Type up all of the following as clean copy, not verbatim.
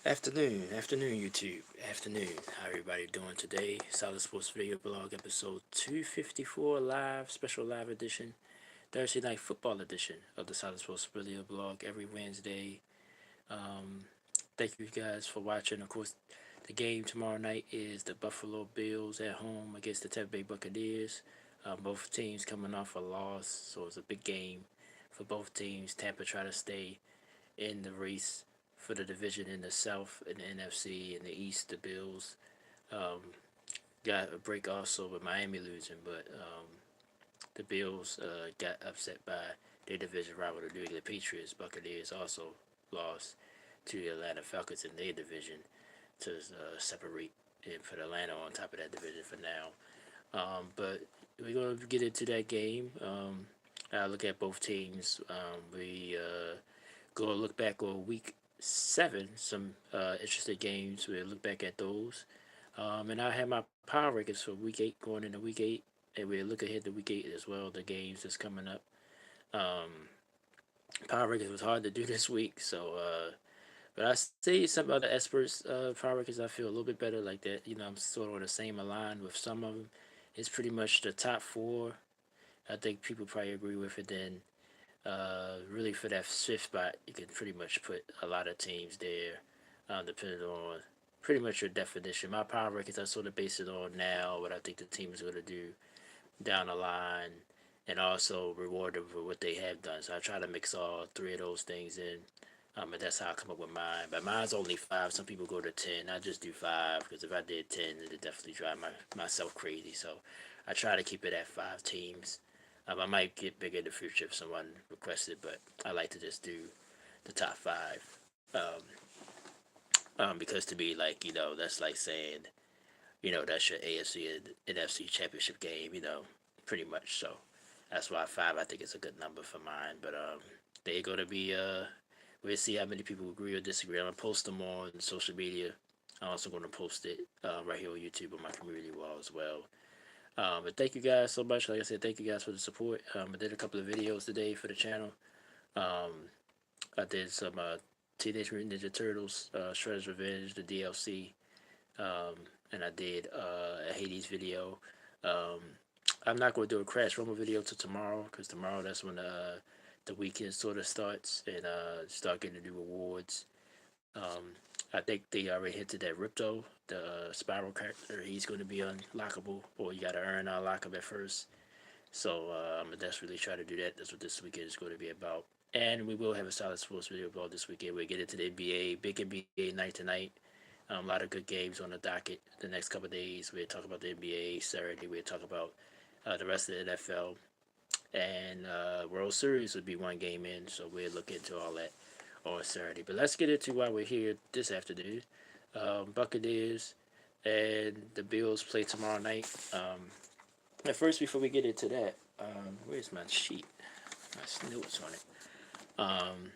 Afternoon, YouTube. Afternoon. How everybody doing today? Solid Sports Video Blog episode 254 live, special live edition, Thursday night football edition of the Solid Sports Video Blog every Wednesday. Um, Thank you guys for watching. Of course, the game tomorrow night is the Buffalo Bills at home against the Tampa Bay Buccaneers. Both teams coming off a loss, so it's a big game for both teams. Tampa try to stay in the race for the division in the South and the NFC. In the East, the Bills um, got a break also with Miami losing, but the Bills got upset by their division rival, the New England Patriots. Buccaneers also lost to the Atlanta Falcons in their division to separate and put Atlanta on top of that division for now. But we're going to get into that game. I look at both teams. We go look back on week 7, some interesting games. We'll look back at those. And I have my power rankings for week 8 going into week 8. And we'll look ahead to week 8 as well, the games that's coming up. Um, Power rankings was hard to do this week, so but I see some other experts power rankings I feel a little bit better like that. I'm sort of on the same line with some of them. It's pretty much the top 4. I think people probably agree with it. Then really for that 5th spot, you can pretty much put a lot of teams there, depending on pretty much your definition. My power rankings I sort of base it on now what I think the team is going to do down the line, and also reward them for what they have done. So I try to mix all 3 of those things in. And that's how I come up with mine. But mine's only 5. Some people go to 10. I just do 5 because if I did 10, it'd definitely drive myself crazy. So I try to keep it at 5 teams. I might get bigger in the future if someone requested, but I like to just do the top 5. Because to me, like, that's like saying, that's your AFC and NFC championship game, pretty much. So that's why 5 I think is a good number for mine. But they're gonna be we'll see how many people agree or disagree. I'm gonna post them on social media. I'm also gonna post it right here on YouTube on my community wall as well. But thank you guys so much. Like I said, thank you guys for the support. I did a couple of videos today for the channel. Um, I did some Teenage Mutant Ninja Turtles, Shredder's Revenge, the DLC, um, and I did a Hades video. Um, I'm not going to do a Crash Rumble video till tomorrow because tomorrow that's when the weekend sort of starts and start getting the new awards. I think they already hinted that Ripto, the Spiral character, he's going to be unlockable, or you got to unlock him at first. So I'm gonna desperately try to do that. That's what this weekend is going to be about. And we will have a solid sports video about this weekend. We'll get into the NBA, big NBA night tonight. A lot of good games on the docket the next couple of days. We'll talk about the NBA Saturday. We'll talk about the rest of the NFL. And World Series would be one game in, so we'll look into all that on Saturday. But let's get into why we're here this afternoon. Buccaneers and the Bills play tomorrow night. At first, before we get into that, where's my sheet? My notes on it. Um,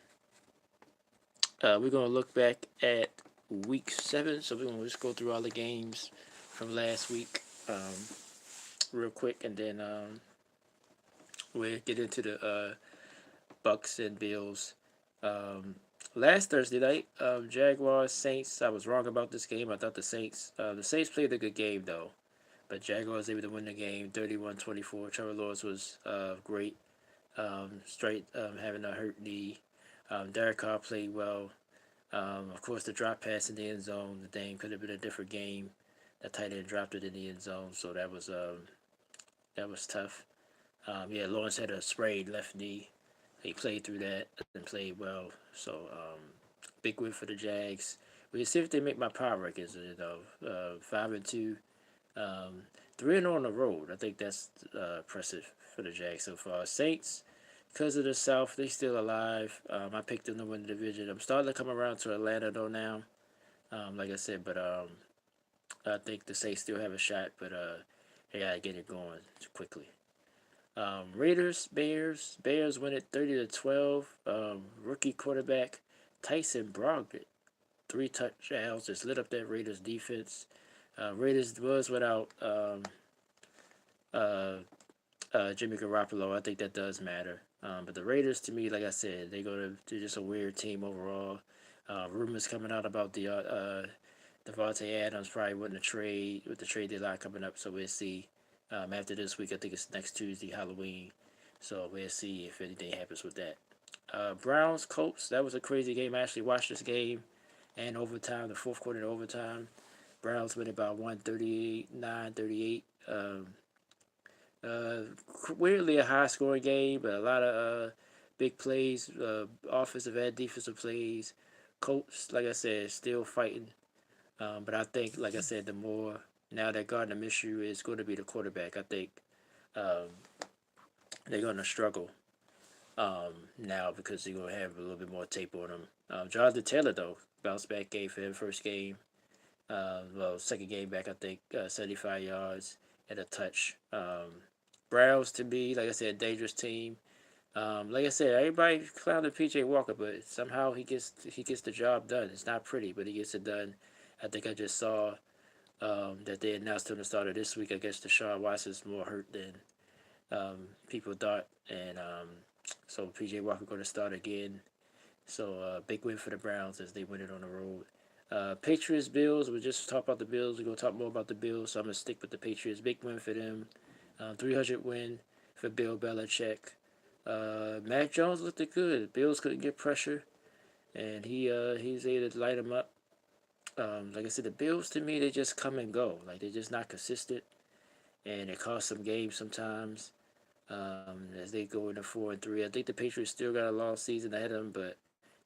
we're gonna look back at week 7, so we're gonna just go through all the games from last week, real quick, and then we'll get into the Bucks and Bills. Um, Last Thursday night, Jaguars Saints. I was wrong about this game. I thought the Saints played a good game though, but Jaguars able to win the game 31-24. Trevor Lawrence was great. Straight having a hurt knee. Derek Carr played well. Of course, the drop pass in the end zone, the thing could have been a different game. That tight end dropped it in the end zone, so that was tough. Yeah, Lawrence had a sprayed left knee. He played through that and played well. So big win for the Jags. We'll see if they make my power rankings. 5-2, um, 3-0 on the road. I think that's impressive for the Jags so far. Saints, because of the South, they still alive. I picked them to win the division. I'm starting to come around to Atlanta though now. Like I said, but I think the Saints still have a shot, but they gotta get it going quickly. Raiders, Bears. Bears win it 30-12. Rookie quarterback Tyson Brogdon, 3 touchdowns, just lit up that Raiders defense. Raiders was without uh, Jimmy Garoppolo. I think that does matter. But the Raiders, to me, like I said, they're just a weird team overall. Rumors coming out about Devontae Adams probably wouldn't trade with the trade deadline coming up. So we'll see. After this week, I think it's next Tuesday, Halloween. So we'll see if anything happens with that. Browns Colts. That was a crazy game. I actually watched this game and overtime, the fourth quarter to overtime. Browns win about 139-38. Uh, Weirdly a high scoring game, but a lot of big plays, offensive and defensive plays. Colts, like I said, still fighting. But I think, like I said, the more now that Gardner Minshew is going to be the quarterback, I think um, they're going to struggle now because they're going to have a little bit more tape on them. Jonathan Taylor, though, bounce back game for him, first game. Second game back, I think 75 yards and a touch. Browns to me, like I said, dangerous team. Like I said, everybody clowned PJ Walker, but somehow he gets the job done. It's not pretty, but he gets it done. I think I just saw that they announced him to start of this week. I guess Deshaun Watson's more hurt than people thought, and so PJ Walker going to start again. So big win for the Browns as they win it on the road. Patriots Bills. We just talked about the Bills. We're gonna talk more about the Bills. So I'm gonna stick with the Patriots. Big win for them. 300 win for Bill Belichick. Mac Jones looked good. Bills couldn't get pressure, and he's able to light them up. Like I said, the Bills to me they just come and go. Like they're just not consistent, and it costs some games sometimes. As they go into 4-3, I think the Patriots still got a long season ahead of them, but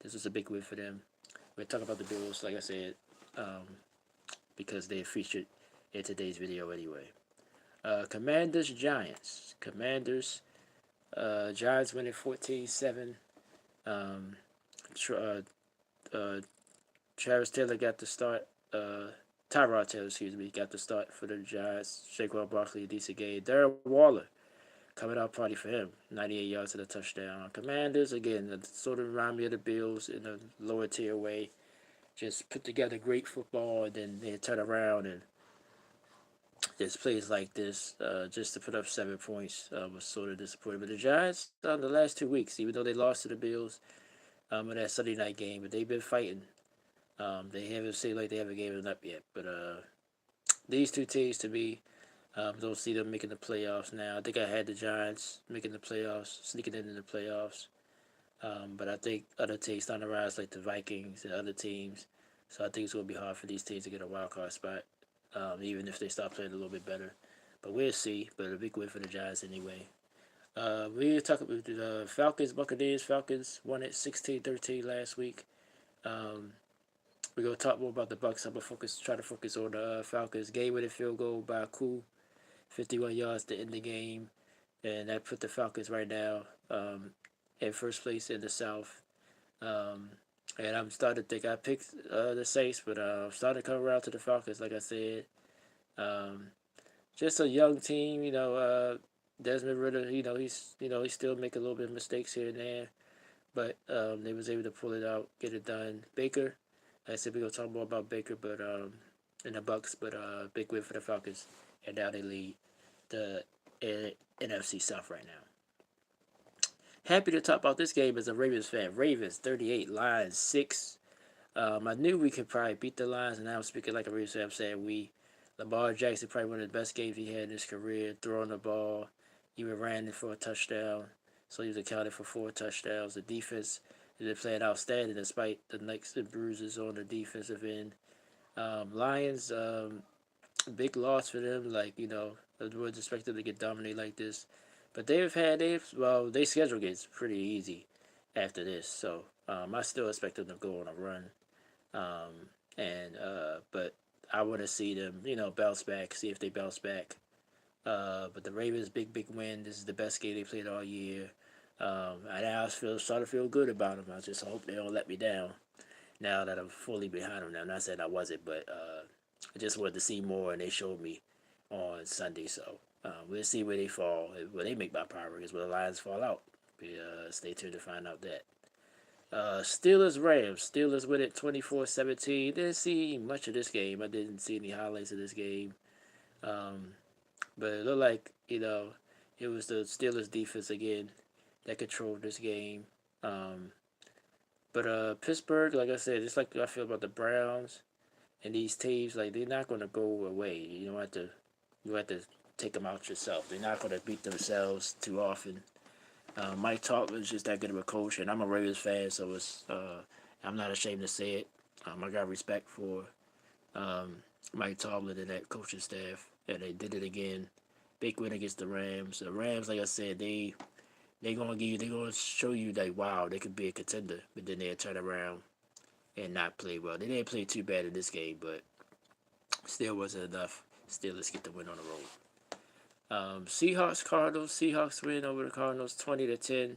this was a big win for them. We're talking about the Bills, like I said, um, because they're featured in today's video anyway. Commanders Giants. Giants winning 14-7. Um, uh, uh, Travis Taylor got the start. Tyrod Taylor, excuse me, got the start for the Giants. Saquon Barkley, a decent game. Darren Waller, coming out party for him. 98 yards and a touchdown. Commanders, again, sort of remind me of the Bills in a lower tier way. Just put together great football, and then they turn around and just plays like this, just to put up 7 points, was sort of disappointing. But the Giants, on the last 2 weeks, even though they lost to the Bills in that Sunday night game, but they've been fighting. They haven't seemed like they haven't given up yet. But these two teams, to me, don't see them making the playoffs now. I think I had the Giants making the playoffs, sneaking into the playoffs. But I think other teams on the rise, like the Vikings and other teams. So I think it's going to be hard for these teams to get a wild card spot, even if they start playing a little bit better. But we'll see. But a big win for the Giants anyway. We were talking about the Falcons, Buccaneers. Falcons won it 16-13 last week. Um, we're going to talk more about the Bucks. I'm going to try to focus on the Falcons. Game-winning field goal by Cool, 51 yards to end the game. And that put the Falcons right now in first place in the South. Um, and I'm starting to think I picked the Saints, but I'm starting to come around to the Falcons, like I said. Um, just a young team, Desmond Ritter, he's still making a little bit of mistakes here and there, but they was able to pull it out, get it done. Baker, like I said, we're gonna talk more about Baker, but in the Bucks, but big win for the Falcons, and now they lead the NFC South right now. Happy to talk about this game as a Ravens fan. Ravens 38, Lions 6. I knew we could probably beat the Lions, and now I'm speaking like a Ravens fan. I'm saying we. Lamar Jackson probably one of the best games he had in his career, throwing the ball. Even ran it for a touchdown, so he was accounted for 4 touchdowns. The defense has been playing outstanding despite the nicks and bruises on the defensive end. Lions, big loss for them. Like I would expect them to get dominated like this, but their schedule gets pretty easy after this. So I still expect them to go on a run. But I want to see them, bounce back. See if they bounce back. But the Ravens, big win. This is the best game they played all year. And I starting to feel good about them. I just hope they don't let me down now that I'm fully behind them. Now, I'm not saying I wasn't, but I just wanted to see more, and they showed me on Sunday. So we'll see where they fall. Where they make my power rankings, where the Lions fall out. Stay tuned to find out that. Steelers Rams. Steelers win it 24-17. Didn't see much of this game. I didn't see any highlights of this game. But it looked like, it was the Steelers defense again that controlled this game. But Pittsburgh, like I said, just like I feel about the Browns and these teams, like they're not gonna go away. You have to take them out yourself. They're not gonna beat themselves too often. Mike Tomlin's just that good of a coach, and I'm a Ravens fan, so I'm not ashamed to say it. I got respect for um, Mike Tomlin and that coaching staff, and they did it again. Big win against the Rams. The Rams, like I said, they gonna show you that wow, they could be a contender, but then they'll turn around and not play well. They didn't play too bad in this game, but still wasn't enough. Still, let's get the win on the road. Seahawks Cardinals. Seahawks win over the Cardinals 20-10.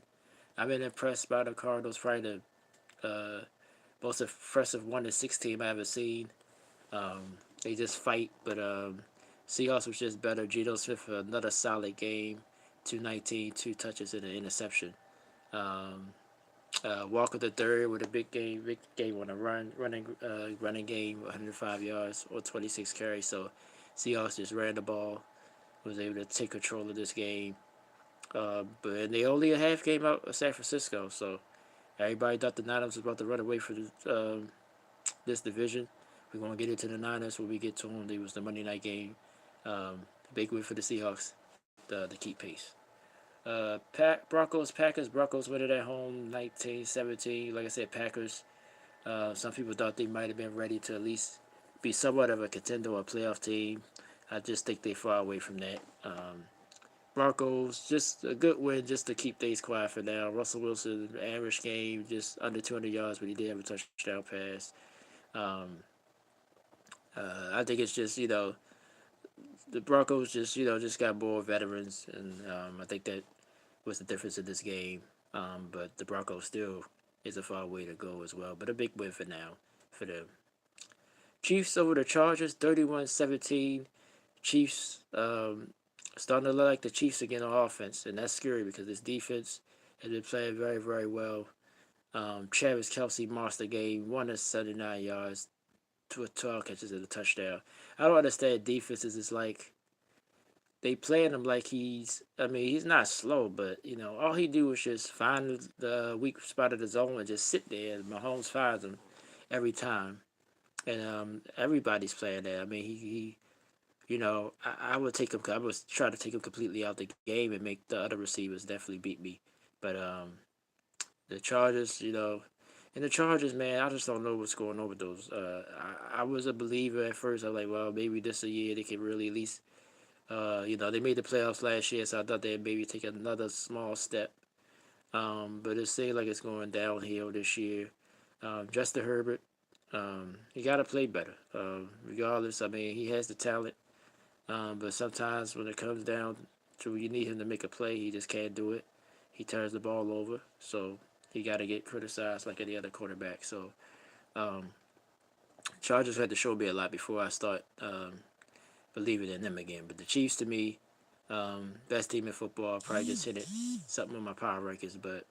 I've been impressed by the Cardinals, probably the most impressive 1-6 team I ever seen. They just fight, but Seahawks was just better. Geno Smith another solid game, 219, 2 touches and an interception. Um, Walker the third with a big game on a running game, 105 yards or 26 carries. So Seahawks just ran the ball, was able to take control of this game. But they only a half game out of San Francisco, so everybody thought the Niners was about to run away for this division. We're gonna get into the Niners when we get to them. It was the Monday night game. Big win for the Seahawks to keep pace. Broncos win it at home 19-17. Like I said, Packers. Some people thought they might have been ready to at least be somewhat of a contender or a playoff team. I just think they far away from that. Broncos, just a good win just to keep things quiet for now. Russell Wilson, average game, just under 200 yards, but he did have a touchdown pass. Um, I think it's just, the Broncos just got more veterans, and I think that was the difference in this game. But the Broncos still is a far way to go as well. But a big win for now for them. Chiefs over the Chargers, 31-17. Chiefs starting to look like the Chiefs again on offense, and that's scary because this defense has been playing very, very well. Travis Kelsey monster game, 179 yards, 12 catches and a touchdown. I don't understand defenses. It's like they playing him like he's not slow, but all he do is just find the weak spot of the zone and just sit there. And Mahomes finds him every time, and everybody's playing that. I mean, I would take him. I would try to take him completely out the game and make the other receivers definitely beat me. But the Chargers, and the Chargers, man, I just don't know what's going on with those. I was a believer at first. I was like, well, maybe this a year they can really at least, they made the playoffs last year, so I thought they'd maybe take another small step. But it seems like it's going downhill this year. Justin Herbert, he got to play better. Regardless, I mean, he has the talent. But sometimes when it comes down to you need him to make a play, he just can't do it. He turns the ball over, so he got to get criticized like any other quarterback. So um, Chargers had to show me a lot before I start believing in them again. But the Chiefs, to me, best team in football. Probably just hit it something on my power rankings, but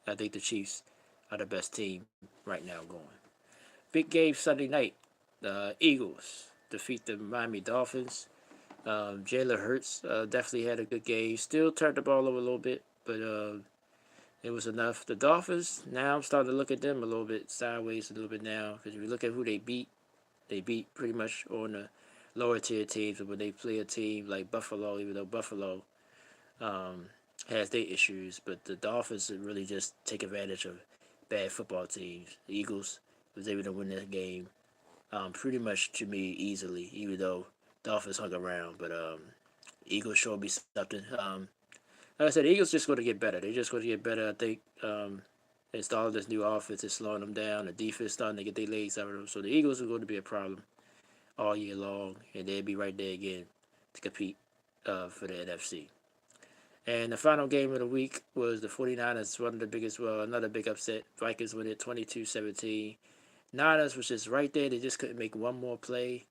I think the Chiefs are the best team right now going. Big game Sunday night. The Eagles defeat the Miami Dolphins. Jalen Hurts definitely had a good game. Still turned the ball over a little bit, but it was enough. The Dolphins, now I'm starting to look at them a little bit sideways a little bit now because if you look at who they beat pretty much on the lower tier teams. But when they play a team like Buffalo, even though Buffalo um, has their issues, but the Dolphins really just take advantage of bad football teams. The Eagles was able to win that game pretty much to me easily, even though Dolphins hung around. But Eagles showed me something. Like I said, the Eagles just going to get better. They're just going to get better. I think installing this new offense is slowing them down. The defense starting to get their legs out of them. So the Eagles are going to be a problem all year long, and they'll be right there again to compete for the NFC. And the final game of the week was the 49ers, one of the biggest, well, another big upset. Vikings win it 22-17. Niners was just right there. They just couldn't make one more play.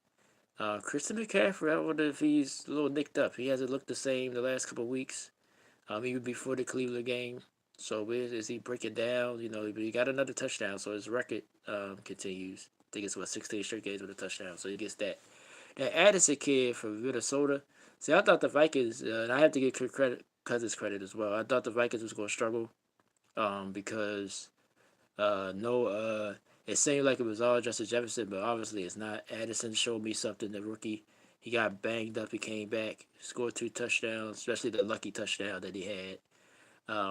Christian McCaffrey, I wonder if he's a little nicked up. He hasn't looked the same the last couple of weeks, even before the Cleveland game. So where is he breaking down? But he got another touchdown, so his record continues. I think it's 16 straight games with a touchdown, so he gets that. That Addison kid from Minnesota. See, I thought the Vikings, and I have to give Cousins credit as well. I thought the Vikings was going to struggle because No, it seemed like it was all Justin Jefferson, but obviously it's not. Addison showed me something. The rookie, he got banged up. He came back, scored 2 touchdowns, especially the lucky touchdown that he had,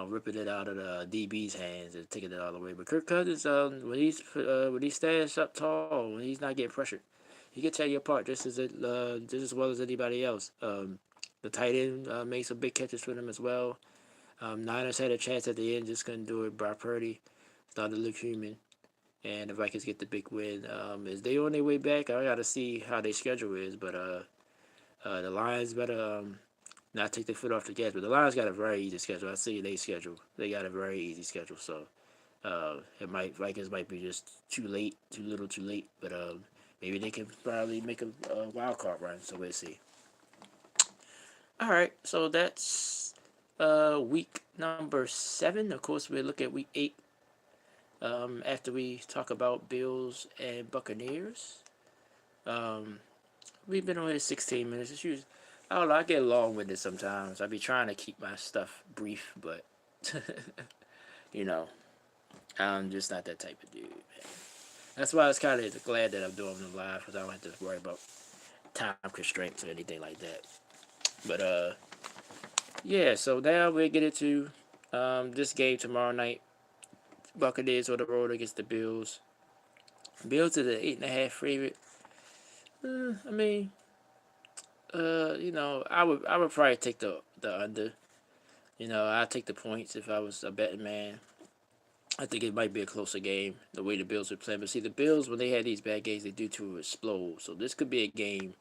ripping it out of the DB's hands and taking it all the way. But Kirk Cousins, when he stands up tall, when he's not getting pressured, he can tear you apart just as well as anybody else. The tight end made some big catches for them as well. Niners had a chance at the end, just couldn't do it. Brock Purdy started to look human, and the Vikings get the big win. Is they on their way back? I gotta see how their schedule is, but the Lions better not take their foot off the gas. But the Lions got a very easy schedule. I see their schedule; they got a very easy schedule. So it might Vikings might be just too late, too little, too late. But maybe they can probably make a wild card run. So we'll see. All right, so that's week number 7. Of course, we'll look at week 8 after we talk about Bills and Buccaneers. Um, we've been on here 16 minutes. It's usually, I don't know, I get long with it sometimes. I be trying to keep my stuff brief, but you know, I'm just not that type of dude, man. That's why I was kind of glad that I'm doing them live because I don't have to worry about time constraints or anything like that. But yeah. So now we'll get into this game tomorrow night. Buccaneers on the road against the Bills. Bills is an 8.5 favorite. I mean, I would probably take the under. I'd take the points if I was a betting man. I think it might be a closer game the way the Bills are playing. But see, the Bills when they had these bad games, they do to explode. So this could be a game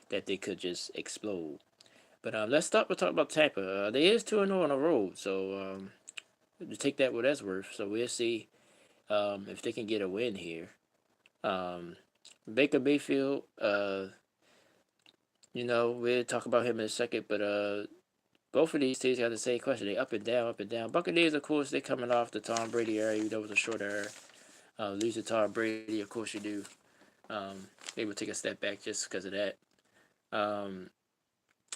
that they could just explode. But let's start with talking about Tampa. They is 2-0 on the road, so to take that what that's worth. So we'll see if they can get a win here. Um, Baker Mayfield, we'll talk about him in a second, but both of these teams got the same question. They up and down, up and down. Buccaneers, of course, they coming off the Tom Brady era. Even though it was a short era. Losing Tom Brady, of course you do. They would take a step back just because of that. Um,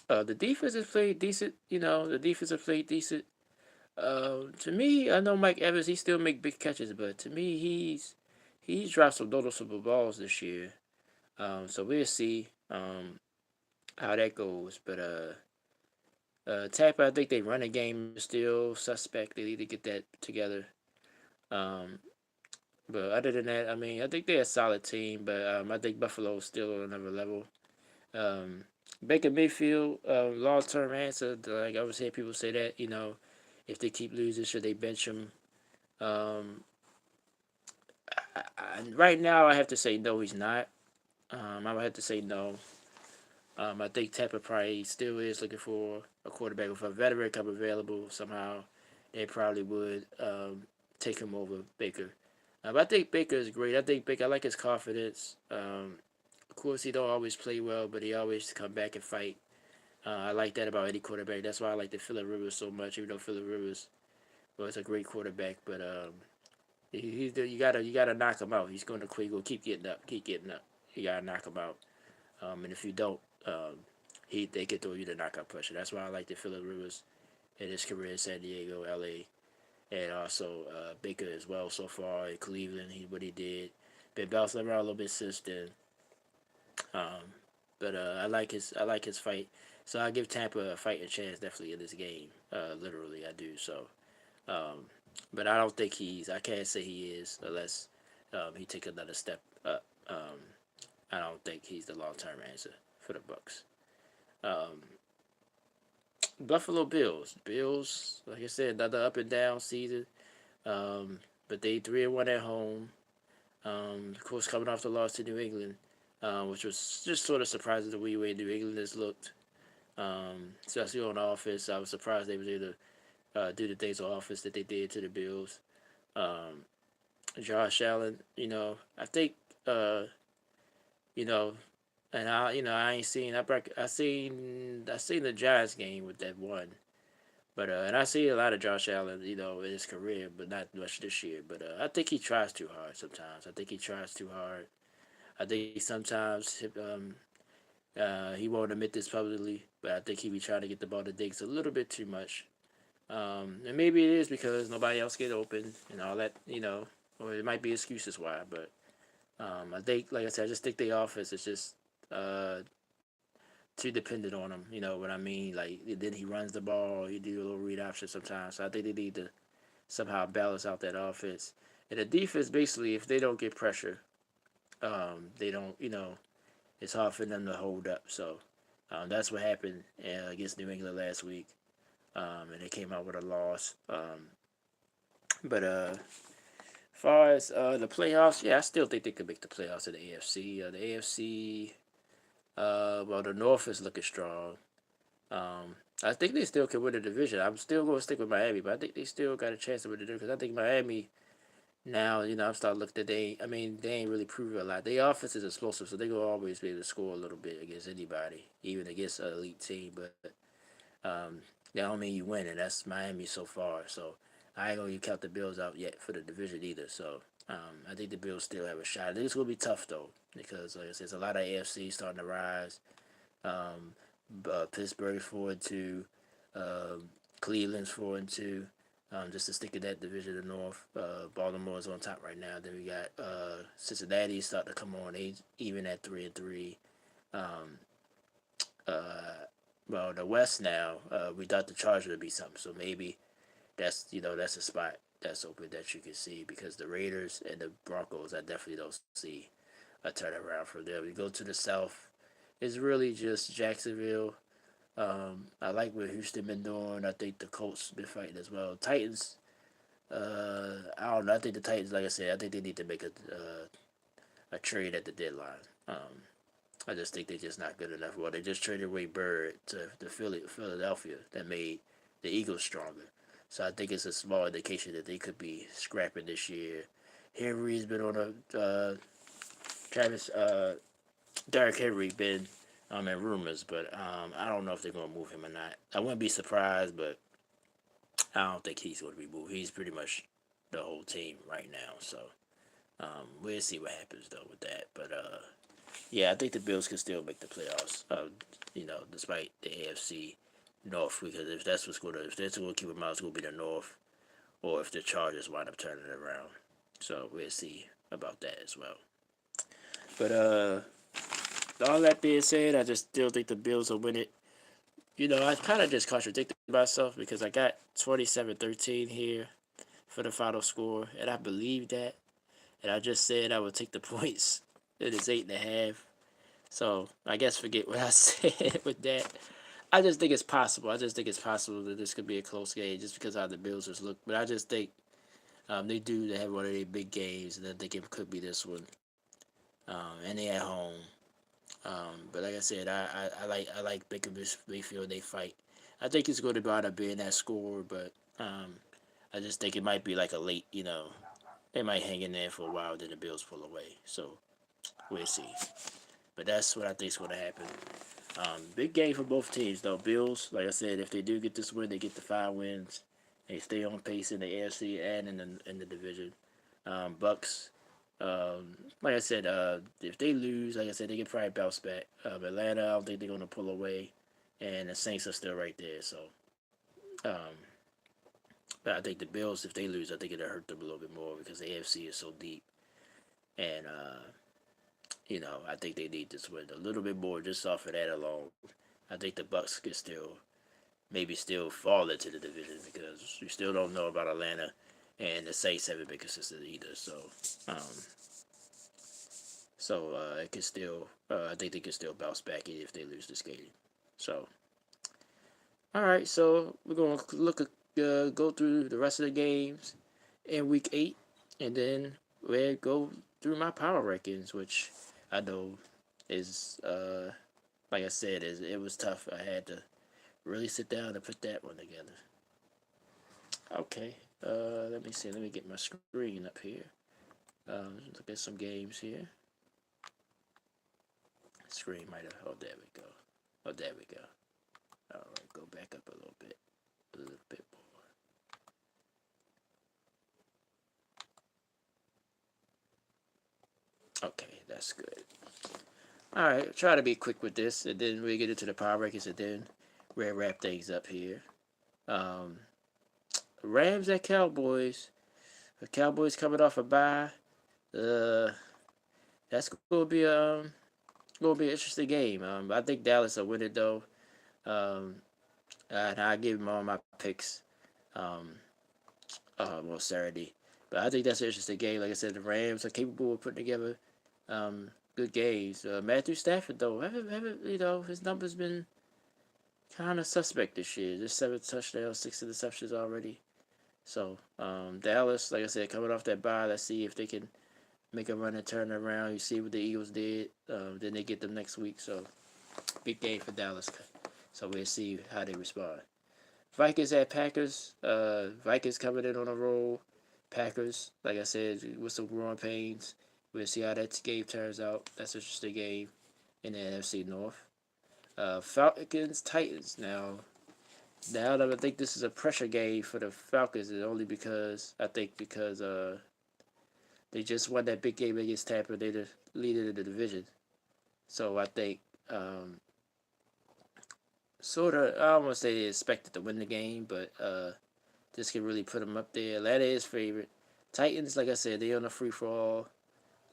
the defense has played decent. The defense has played decent. To me, I know Mike Evans. He still make big catches, but to me, he's dropped some noticeable balls this year. So we'll see how that goes. But Tampa, I think they run a game is still suspect. They need to get that together. Um, but other than that, I mean, I think they're a solid team. But I think Buffalo's still on another level. Um, Baker Mayfield, long-term answer. Like I was hearing people say that, if they keep losing, should they bench him? Um, right now, I have to say no. He's not. I would have to say no. I think Tampa probably still is looking for a quarterback. If a veteran come available somehow, they probably would take him over Baker. But I think Baker is great. I like his confidence. Of course, he don't always play well, but he always come back and fight. I like that about any quarterback. That's why I like the Phillip Rivers so much. Even though Phillip Rivers was a great quarterback, but you gotta knock him out. He's going to quit. Go keep getting up, keep getting up. You gotta knock him out. And if you don't, they can throw you the knockout pressure. That's why I like the Phillip Rivers in his career in San Diego, LA, and also Baker as well so far in Cleveland. What he did, been bouncing around a little bit since then. Um, but I like his fight. So I give Tampa a fighting chance definitely in this game. Literally, I do. So, um, but I don't think I can't say he is unless he take another step up. I don't think he's the long term answer for the Bucks. Um, Buffalo Bills. Bills, like I said, another up and down season. But they 3-1 at home. Of course, coming off the loss to New England, which was just sort of surprising the way New England has looked. Especially on offense, I was surprised they was able to do the things on offense that they did to the Bills. Um, Josh Allen, I think, you know, and I ain't seen, I seen the Giants game with that one, but and I see a lot of Josh Allen, in his career, but not much this year. But I think he tries too hard sometimes. I think he tries too hard. I think sometimes he won't admit this publicly, but I think he be trying to get the ball to Diggs a little bit too much. And maybe it is because nobody else get open and all that. or it might be excuses why. But I think, like I said, I just think the offense is just uh, too dependent on him. You know what I mean? Like then he runs the ball, he do a little read option sometimes. So I think they need to somehow balance out that offense. And the defense, basically, if they don't get pressure, they don't. It's hard for them to hold up. So that's what happened against New England last week, and they came out with a loss. But far as the playoffs, yeah, I still think they could make the playoffs in the AFC. The AFC, well, the North is looking strong. I think they still can win the division. I'm still going to stick with Miami, but I think they still got a chance to win the division because I think Miami now, I'm starting to look at they ain't really proving a lot. Their offense is explosive, so they will always be able to score a little bit against anybody, even against an elite team. But um, that don't mean you win, and that's Miami so far. So I ain't gonna even count the Bills out yet for the division either. So I think the Bills still have a shot. I think it's gonna be tough though, because like I said, there's a lot of AFC starting to rise. Um, Pittsburgh's 4-2, Cleveland's 4-2. Just to stick in that division of the North, Baltimore's on top right now. Then we got Cincinnati starting to come on, even at 3-3. Um, uh, well, the West now, we thought the Chargers would be something, so maybe that's a spot that's open that you can see because the Raiders and the Broncos, I definitely don't see a turnaround for them. We go to the South, it's really just Jacksonville. I like what Houston been doing. I think the Colts been fighting as well. Titans, I don't know. I think the Titans, like I said, I think they need to make a trade at the deadline. I just think they're just not good enough. Well, they just traded away Bird to Philadelphia that made the Eagles stronger. So I think it's a small indication that they could be scrapping this year. Henry's been on a Travis Derrick Henry been in rumors, but I don't know if they're gonna move him or not. I wouldn't be surprised, but I don't think he's gonna be moved. He's pretty much the whole team right now. So we'll see what happens though with that. But yeah, I think the Bills can still make the playoffs. Despite the AFC North, because if that's gonna keep them out, it's gonna be the North, or if the Chargers wind up turning it around. So we'll see about that as well. But all that being said, I just still think the Bills will win it. I kind of just contradicted myself because I got 27-13 here for the final score, and I believe that. And I just said I would take the points. It is 8.5. So I guess forget what I said with that. I just think it's possible. I just think it's possible that this could be a close game just because how the Bills just look. But I just think they have one of their big games, and I think it could be this one. And they at home. But like I said, I like Baker Mayfield. They fight. I think it's going to wind up being that score, but I just think it might be like a late. They might hang in there for a while, then the Bills pull away. So we'll see. But that's what I think is going to happen. Big game for both teams, though. Bills, like I said, if they do get this win, they get the 5 wins. They stay on pace in the AFC and in the division. Bucks, like I said, if they lose, like I said, they can probably bounce back. Atlanta, I don't think they're going to pull away, and the Saints are still right there. So, um, but I think the Bills, if they lose, I think it'll hurt them a little bit more because the AFC is so deep, and I think they need this win a little bit more just off of that alone. I think the Bucks could maybe still fall into the division because we still don't know about Atlanta, and the Saints haven't been consistent either. So it can still, I think they can still bounce back if they lose this game. So, all right, so we're gonna go through the rest of the games in week 8, and then we'll go through my power rankings, which I know is like I said, it was tough. I had to really sit down and put that one together. Okay, let me see. Let me get my screen up here. Look at some games here. Screen might have. Oh, there we go. Oh, there we go. All right, go back up a little bit more. Okay, that's good. All right, try to be quick with this, and then we get into the power rankings, and then we'll wrap things up here. Um, Rams at Cowboys. The Cowboys coming off a bye. Uh, that's gonna be an interesting game. I think Dallas will win it though. Um, and I give them all my picks. Um, on Saturday, but I think that's an interesting game. Like I said, the Rams are capable of putting together good games. Matthew Stafford though, haven't his numbers been kind of suspect this year. Just 7 touchdowns, 6 interceptions already. So Dallas, like I said, coming off that bye, let's see if they can make a run and turn around. You see what the Eagles did. Then they get them next week. So big game for Dallas. So we'll see how they respond. Vikings at Packers. Vikings coming in on a roll. Packers, like I said, with some growing pains. We'll see how that game turns out. That's an interesting game in the NFC North. Falcons Titans. Now that I think this is a pressure game for the Falcons, and only because they just won that big game against Tampa. They're the leader of the division. So I think sort of I don't want to say they expected to win the game, but this can really put them up there. Atlanta is favorite. Titans, like I said, they on a free for all.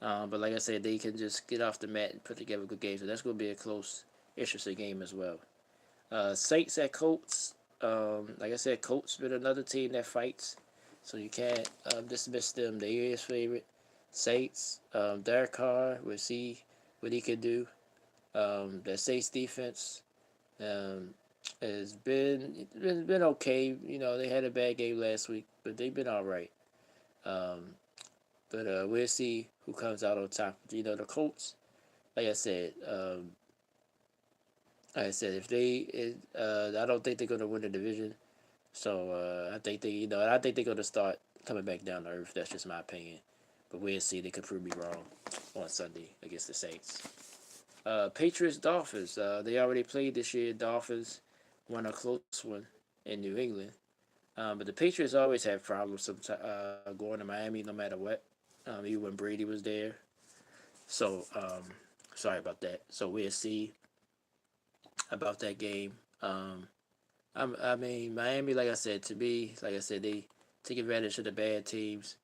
But like I said, they can just get off the mat and put together good games. So that's going to be a close, interesting game as well. Saints at Colts. Like I said, Colts been another team that fights, so you can't dismiss them. They is favorite. Saints. Derek Carr. We'll see what he can do. That Saints defense has been okay. They had a bad game last week, but they've been all right. Um, but we'll see who comes out on top. The Colts. Like I said, if I don't think they're gonna win the division. So I think they're gonna start coming back down to earth. That's just my opinion. But we'll see. They could prove me wrong on Sunday against the Saints. Patriots Dolphins. They already played this year. Dolphins won a close one in New England. But the Patriots always have problems going to Miami no matter what. Even when Brady was there. So sorry about that. So we'll see about that game. I mean Miami, like I said, to me, like I said, they take advantage of the bad teams.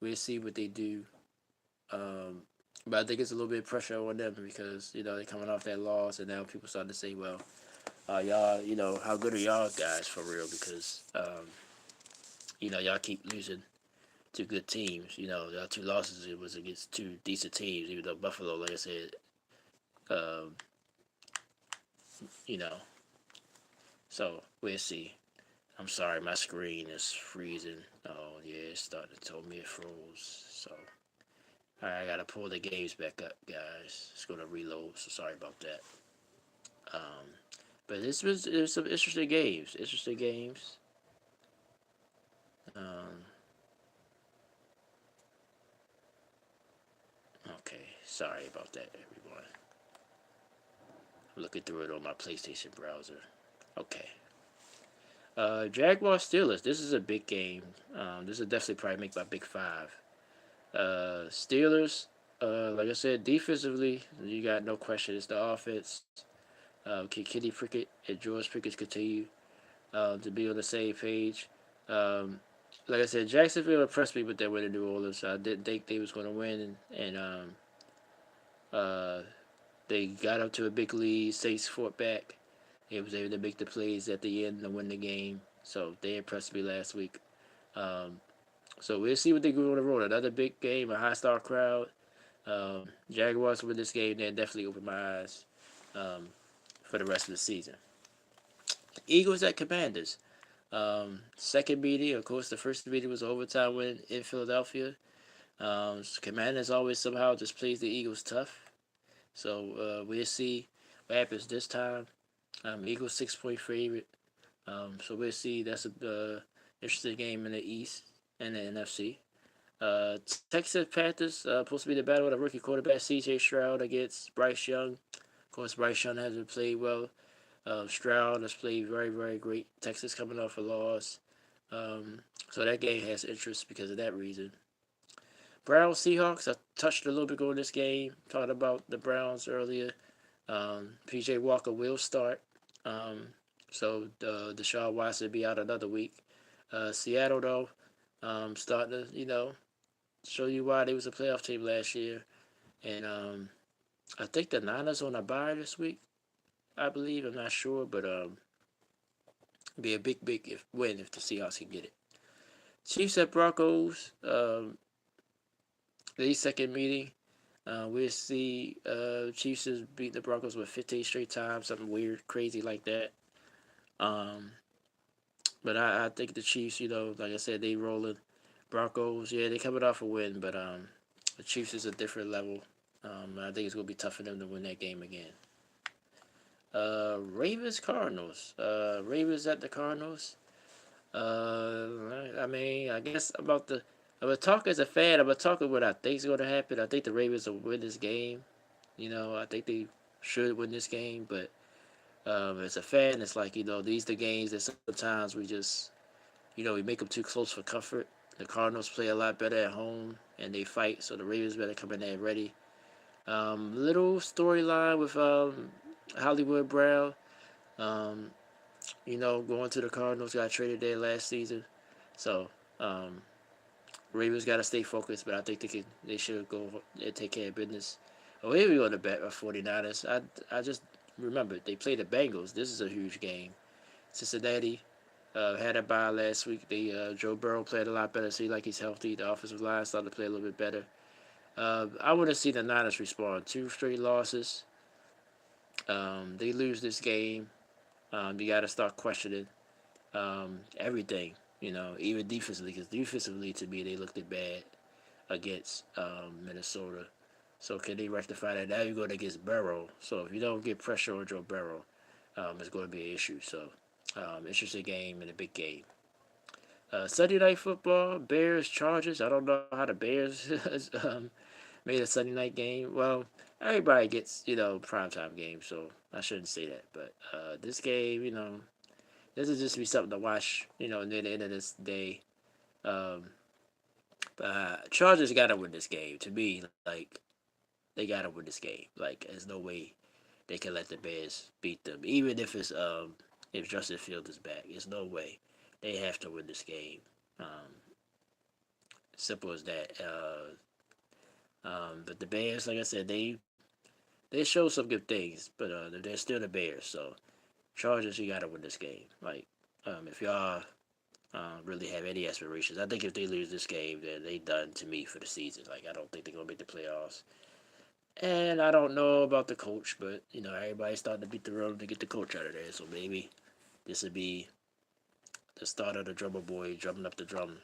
We'll see what they do. Um, but I think it's a little bit of pressure on them because they're coming off that loss, and now people starting to say, well, y'all, how good are y'all guys for real? Because y'all keep losing to good teams. Y'all two losses it was against two decent teams, even though Buffalo, like I said, um, you know. So we'll see. I'm sorry, my screen is freezing. Oh yeah, it's starting to tell me it froze. So I gotta pull the games back up, guys. It's gonna reload. So sorry about that. Um, but there's some interesting games. Interesting games. Um, okay, sorry about that, everyone. I'm looking through it on my PlayStation browser. Okay. Jaguar Steelers. This is a big game. This will definitely probably make my big five. Steelers. Like I said, defensively, you got no question. It's the offense. Can Kenny Pickett and George Pickens continue to be on the same page? Um, like I said, Jacksonville impressed me with their win in New Orleans. I didn't think they was going to win, and uh, they got up to a big lead. Saints fought back. They was able to make the plays at the end to win the game. So they impressed me last week. Um, so we'll see what they do on the road. Another big game, a high star crowd. Jaguars win this game. That definitely opened my eyes for the rest of the season. Eagles at Commanders. Second meeting, of course, the first meeting was overtime win in Philadelphia. Commanders always somehow just plays the Eagles tough. So we'll see what happens this time. Eagles 6-point favorite. So we'll see. That's a interesting game in the East and the NFC. Texas Panthers supposed to be the battle of the rookie quarterback C.J. Stroud against Bryce Young. Of course, Bryce Young hasn't played well. Stroud has played very, very great. Texas coming off a loss. So that game has interest because of that reason. Browns Seahawks. I touched a little bit on this game. Talked about the Browns earlier. PJ Walker will start. So Deshaun Watson will be out another week. Seattle though, starting to show you why they was a playoff team last year. And I think the Niners on a bye this week. I believe. I'm not sure, but be a big win if the Seahawks can get it. Chiefs at Broncos. The second meeting. We'll see Chiefs has beat the Broncos with 15 straight times, something weird, crazy like that. Um, but I think the Chiefs, like I said, they rolling. Broncos, yeah, they coming off a win, but the Chiefs is a different level. I think it's gonna be tough for them to win that game again. Ravens Cardinals. Ravens at the Cardinals. I mean, I guess I'm gonna talk as a fan. I'm gonna talk what I think is gonna happen. I think the Ravens will win this game. I think they should win this game, but as a fan, it's like these the games that sometimes we just we make them too close for comfort. The Cardinals play a lot better at home and they fight, so the Ravens better come in there ready. Little storyline with Hollywood Brown. Um, going to the Cardinals, got traded there last season, so um, Ravens got to stay focused. But I think they should go and take care of business. Oh, here we go to bet 49ers. I just remembered they play the Bengals. This is a huge game. Cincinnati had a bye last week. Joe Burrow played a lot better. See, like he's healthy. The offensive line started to play a little bit better. I want to see the Niners respond. Two straight losses. They lose this game. You got to start questioning everything. Even defensively, because defensively to me they looked it bad against Minnesota. So can they rectify that? Now you're going against Burrow. So if you don't get pressure on Joe Burrow, it's going to be an issue. So interesting game and a big game. Sunday night football, Bears Chargers. I don't know how the Bears made a Sunday night game. Well, everybody gets primetime games, so I shouldn't say that. But this game, this is just be something to watch. Near the end of this day. Um, Chargers gotta win this game. To me, like they gotta win this game. Like there's no way they can let the Bears beat them, even if Justin Fields is back. There's no way they have to win this game. Um, Simple as that. But the Bears, like I said, they show some good things, but they're still the Bears. So Chargers, you gotta win this game. Like if y'all really have any aspirations, I think if they lose this game, then they done to me for the season. Like I don't think they're gonna make the playoffs. And I don't know about the coach, but everybody's starting to beat the drum to get the coach out of there. So maybe this would be the start of the drummer boy drumming up the drum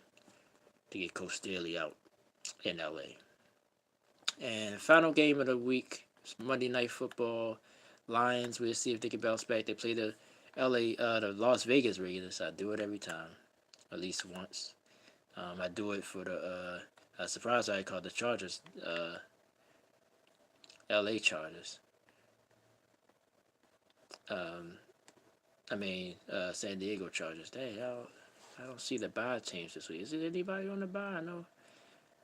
to get Coach Staley out in LA. And final game of the week, Monday Night Football. Lions. We'll see if they can bounce back. They play the Las Vegas Raiders. I do it every time, at least once. I do it for the. I'm surprised I called the Chargers. L.A. Chargers. Um, San Diego Chargers. Dang, I don't see the bye teams this week. Is it anybody on the bye? No.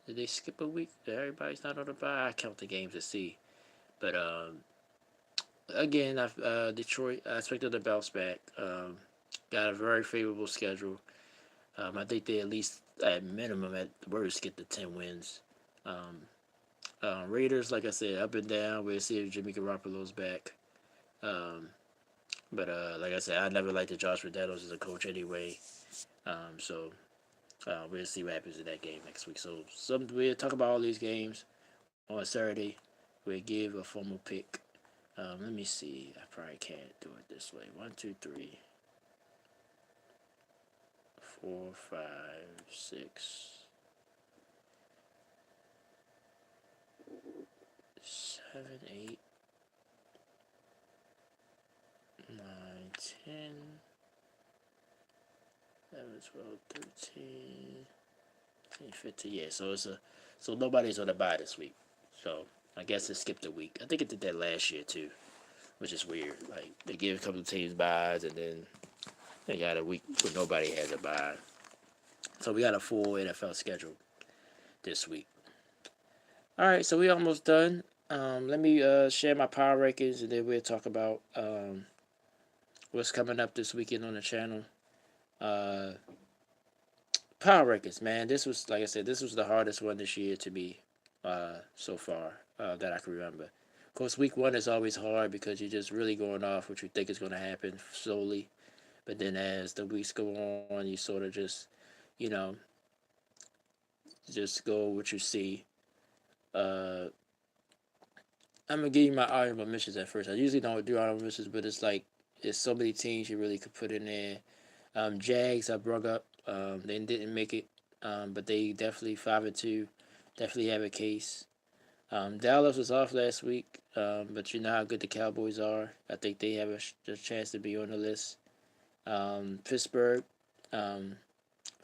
Did they skip a week? Everybody's not on the bye. I count the games to see. But again, Detroit. I expected to bounce back. Got a very favorable schedule. I think they at least at minimum at worst get the 10 wins. Um, Raiders, like I said, up and down. We'll see if Jimmy Garoppolo's back. Um, but like I said, I never liked the Josh McDaniels as a coach anyway. So we'll see what happens in that game next week. So we'll talk about all these games on Saturday. We'll give a formal pick. Let me see. I probably can't do it this way. 1, 2, 3, 4, 5, 6, 7, 8, 9, 10, 11, 12, 13, 15. Yeah, so nobody's on the bye this week. So I guess it skipped a week. I think it did that last year too, which is weird. Like they give a couple of teams byes and then they got a week where nobody has a bye. So we got a full NFL schedule this week. All right, so we almost done. Let me share my power rankings and then we'll talk about what's coming up this weekend on the channel. Uh, Power records, man. This was, like I said, this was the hardest one this year to me, so far, that I can remember. Of course, week one is always hard because you're just really going off what you think is going to happen slowly. But then as the weeks go on, you sort of just, you know, just go what you see. Uh, I'm gonna give you my honorable mentions at first. I usually don't do honorable mentions, but it's like there's so many teams you really could put in there. Jags I brought up. They didn't make it, but they definitely 5-2. Definitely have a case. Dallas was off last week, but you know how good the Cowboys are. I think they have a chance to be on the list. Pittsburgh, um,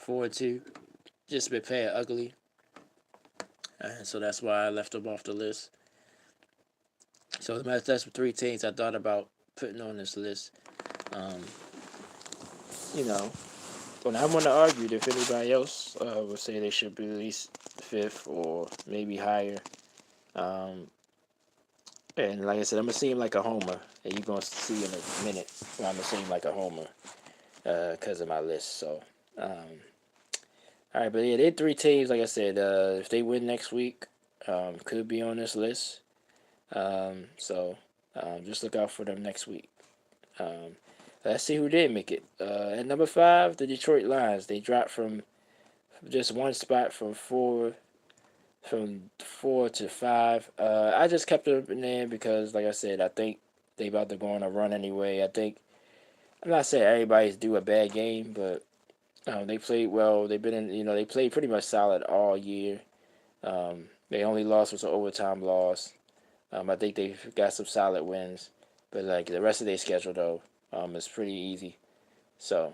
4-2, just been playing ugly, so that's why I left them off the list. So that's three teams I thought about putting on this list. Um, you know, when I want to argue if anybody else would say they should be at least fifth or maybe higher. Um, and like I said, I'm gonna seem like a homer, and you're gonna see in a minute when I'm gonna seem like a homer because of my list. So, all right, but yeah, they three teams. Like I said, if they win next week, could be on this list. So just look out for them next week. Um, let's see who did make it. At number five, the Detroit Lions. They dropped from just one spot from four to five. I just kept them in there because, like I said, I think they about to go on a run anyway. I'm not saying everybody's do a bad game, but they played well. They've been in, they played pretty much solid all year. They only lost was an overtime loss. I think they've got some solid wins, but like the rest of their schedule though, is pretty easy. So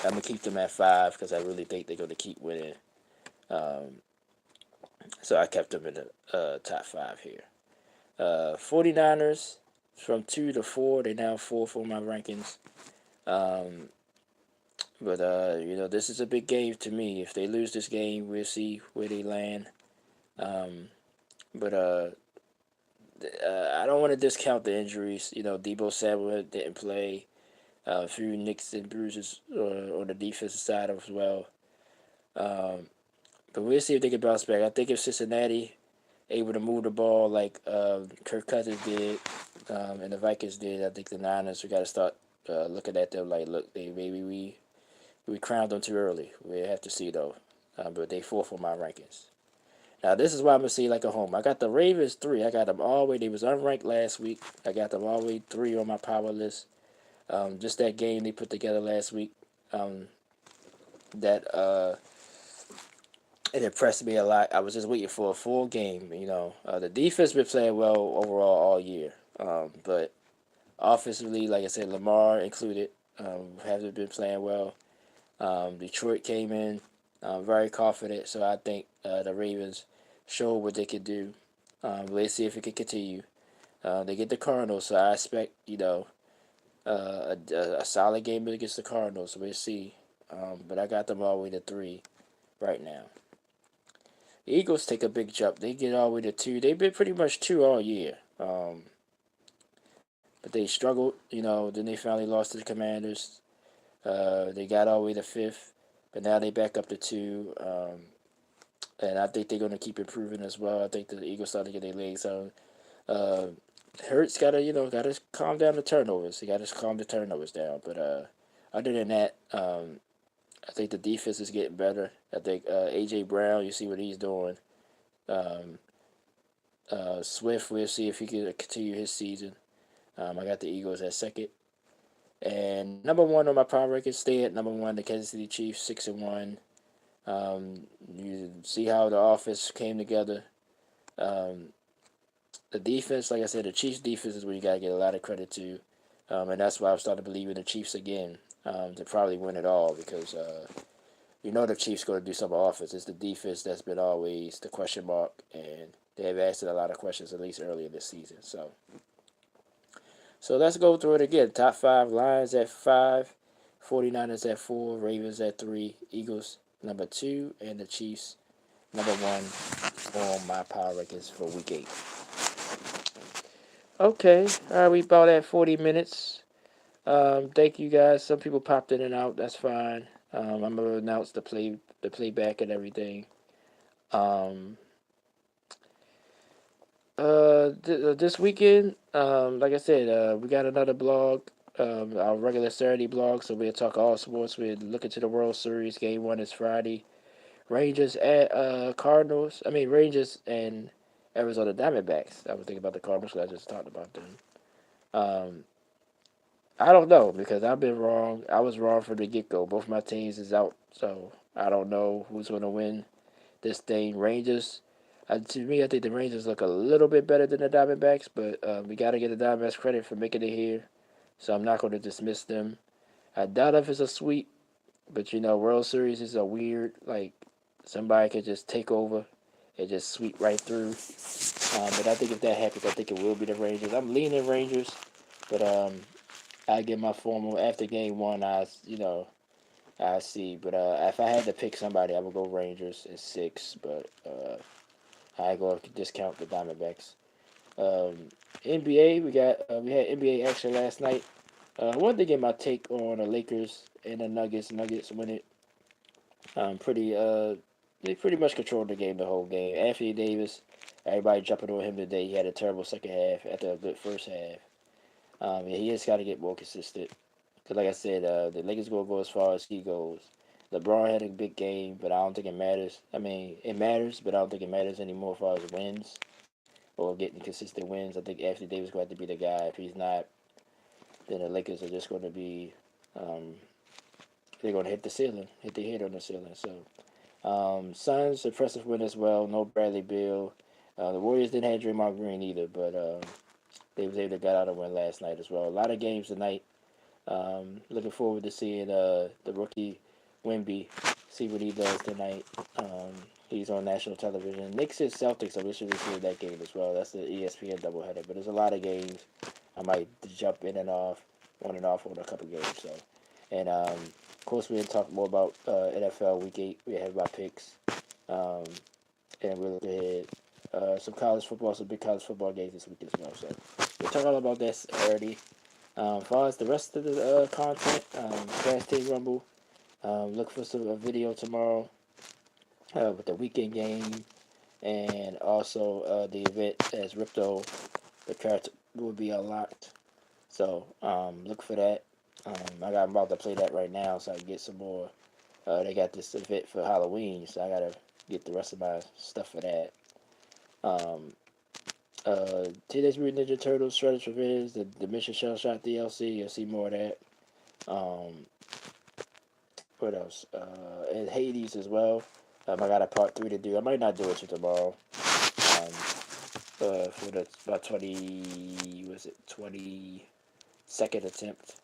I'm gonna keep them at five because I really think they're gonna keep winning. Um, so I kept them in the top five here. 49ers from 2 to 4. They now fourth on my rankings. Um, but this is a big game to me. If they lose this game, we'll see where they land. Um, but I don't want to discount the injuries. Debo Samuel didn't play. A few nicks and bruises on the defensive side as well. Um, but we'll see if they can bounce back. I think if Cincinnati able to move the ball like Kirk Cousins did and the Vikings did, I think the Niners we got to start looking at them like, look, maybe we crowned them too early. We have to see though. But they fourth on my rankings. Now this is why I'm gonna see like a home. I got the Ravens 3. I got them all the way. They was unranked last week. I got them all the way 3 on my power list. Just that game they put together last week. That it impressed me a lot. I was just waiting for a full game. The defense been playing well overall all year. But offensively, like I said, Lamar included, hasn't been playing well. Detroit came in very confident, so I think the Ravens showed what they could do. Let's see if it can continue. They get the Cardinals, so I expect a solid game against the Cardinals. So we'll see. But I got them all the way to 3 right now. The Eagles take a big jump. They get all the way to 2. They've been pretty much 2 all year. But they struggled. Then they finally lost to the Commanders. They got all the way to 5th. But now they back up to 2. And I think they're going to keep improving as well. I think the Eagles starting to get their legs on. Hurts gotta calm down the turnovers. He gotta calm the turnovers down. But other than that, I think the defense is getting better. I think AJ Brown, you see what he's doing. Um, Swift, we'll see if he can continue his season. I got the Eagles at second. And number one on my power record, stay at number one. The Kansas City Chiefs 6-1. You see how the offense came together. The defense, like I said, the Chiefs' defense is where you gotta get a lot of credit to, and that's why I'm starting to believe in the Chiefs again to probably win it all because the Chiefs going to do some offense. It's the defense that's been always the question mark, and they have asked a lot of questions at least earlier this season. So let's go through it again. Top 5: Lions at 5, 49ers at 4, Ravens at 3, Eagles number 2, and the Chiefs number 1 on my power rankings for Week 8. Okay, all right, we about at 40 minutes. Thank you guys. Some people popped in and out. That's fine. I'm gonna announce the playback and everything. Um, this weekend, like I said, we got another blog, our regular Saturday blog. So we'll talk all sports. We'll look into the World Series. Game one is Friday. Rangers at Cardinals. I mean Rangers and Arizona Diamondbacks. I was thinking about the Cardinals because I just talked about them. Um, I don't know because I've been wrong. I was wrong from the get go. Both my teams is out, so I don't know who's going to win this thing. Rangers. To me, I think the Rangers look a little bit better than the Diamondbacks, but we got to get the Diamondbacks credit for making it here. So I'm not going to dismiss them. I doubt if it's a sweep, but World Series is a weird, like, somebody could just take over and just sweep right through. But I think if that happens, I think it will be the Rangers. I'm leaning Rangers, but I get my formal after game one. I see. But if I had to pick somebody, I would go Rangers at 6. But I go discount the Diamondbacks. NBA, we had NBA action last night. I wanted to get my take on the Lakers and the Nuggets. Nuggets win it. Pretty they pretty much controlled the game the whole game. Anthony Davis, everybody jumping on him today. He had a terrible second half after a good first half. Yeah, he just got to get more consistent. Cause like I said, the Lakers gonna go as far as he goes. LeBron had a big game, but I don't think it matters. I mean, it matters, but I don't think it matters anymore as far as wins or getting consistent wins. I think Anthony Davis going to have to be the guy. If he's not, then the Lakers are just going to be, um, they're going to hit the ceiling, hit the head on the ceiling. So, Suns impressive win as well. No Bradley Beal. The Warriors didn't have Draymond Green either, but they was able to get out a win last night as well. A lot of games tonight. Looking forward to seeing the rookie Wemby, see what he does tonight. He's on national television. Knicks and Celtics, so we should be seeing that game as well. That's the ESPN doubleheader. But there's a lot of games. I might jump in and off, on and off on a couple games. So, and of course, we'll talk more about NFL Week 8. We have our picks, um, and we'll look ahead. Some college football, some big college football games this week as well. So we'll talk all about this already. As far as the rest of the content, Fast Team Rumble. Look for a video tomorrow with the weekend game and also the event as Ripto. The cards will be unlocked. So look for that. I'm about to play that right now so I can get some more. They got this event for Halloween, so I gotta get the rest of my stuff for that. Um, Teenage Mutant Ninja Turtles Shredder's Revenge, the Mission Shell Shot DLC. You'll see more of that. What else? And Hades as well. I got a part 3 to do. I might not do it till tomorrow. For the about 22nd attempt.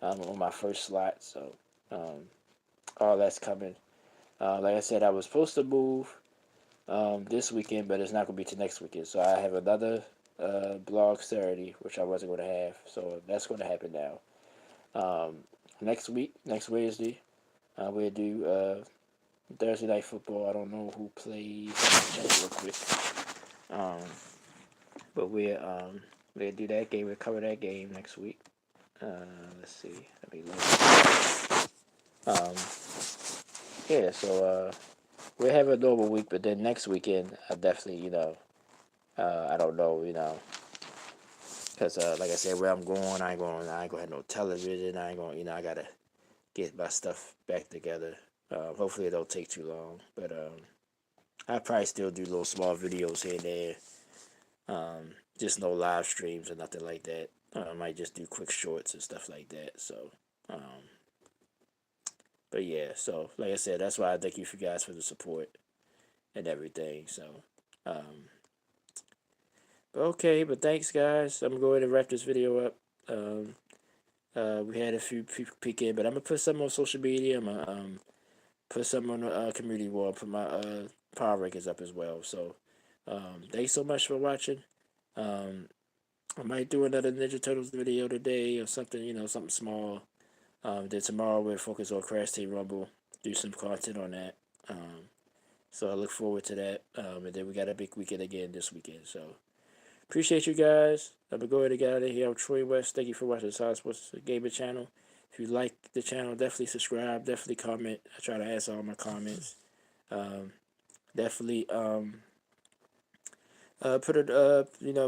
On my first slot. So all that's coming. Like I said, I was supposed to move this weekend, but it's not gonna be till next weekend. So I have another blog Saturday, which I wasn't gonna have. So that's gonna happen now. Next week, next Wednesday, we'll do Thursday night football. I don't know who plays. Check it real quick. Um, but we'll do that game. We'll cover that game next week. Let's see. Let me look. Um, yeah. So we'll have a normal week, but then next weekend, I definitely, I don't know, because like I said, where I'm going, I ain't gonna have no television. I ain't gonna, I gotta get my stuff back together. Hopefully, it don't take too long, but I probably still do little small videos here and there. Just no live streams or nothing like that. I might just do quick shorts and stuff like that. So, but yeah. So, like I said, that's why I thank you for guys for the support and everything. So, um, but okay. But thanks, guys. I'm going to wrap this video up. We had a few people peek in, but I'm gonna put some on social media. I'm gonna put some on the community wall. Put my power rankings up as well. So, thanks so much for watching. Um, I might do another Ninja Turtles video today or something, something small. Then tomorrow we'll focus on Crash Team Rumble, do some content on that. So I look forward to that. And then we got a big weekend again this weekend. So appreciate you guys. I'm going to go ahead and get out of here. I'm Troy West. Thank you for watching the Side Sports Gaming channel. If you like the channel, definitely subscribe. Definitely comment. I try to answer all my comments. Um, definitely put it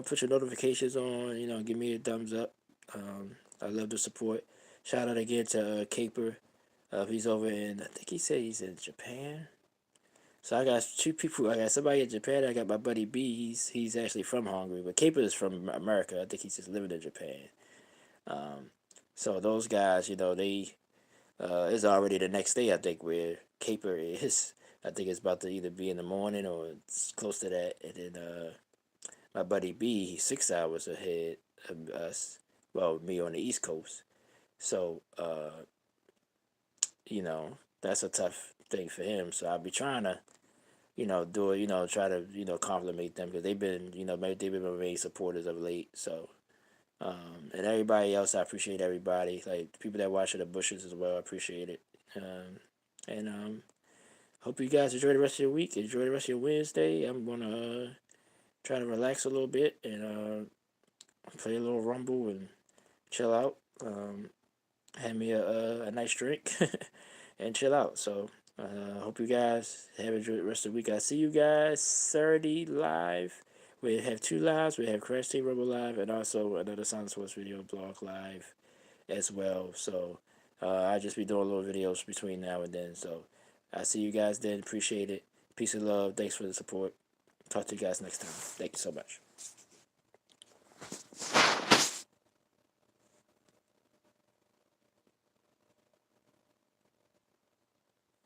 put your notifications on. Give me a thumbs up. I love the support. Shout out again to Caper. He's over in, I think he said he's in Japan. So I got two people. I got somebody in Japan. I got my buddy B. He's actually from Hungary, but Caper is from America. I think he's just living in Japan. Um, so those guys, they it's already the next day. I think where Caper is. I think it's about to either be in the morning or it's close to that. And then my buddy B, he's 6 hours ahead of us. Well, me on the East Coast. So that's a tough thing for him. So I'll be trying to do it, try to, compliment them because they've been, maybe they've been my main supporters of late. So, and everybody else, I appreciate everybody. Like the people that watch the Bushes as well, I appreciate it. And hope you guys enjoy the rest of your week. Enjoy the rest of your Wednesday. I'm gonna try to relax a little bit and play a little Rumble and chill out. Have me a nice drink and chill out. So hope you guys have enjoyed the rest of the week. I see you guys Saturday live. We have two lives. We have Crash Team Rumble live and also another Silent Sports video blog live as well. So I just be doing little videos between now and then. So I see you guys then. Appreciate it. Peace and love. Thanks for the support. Talk to you guys next time. Thank you so much.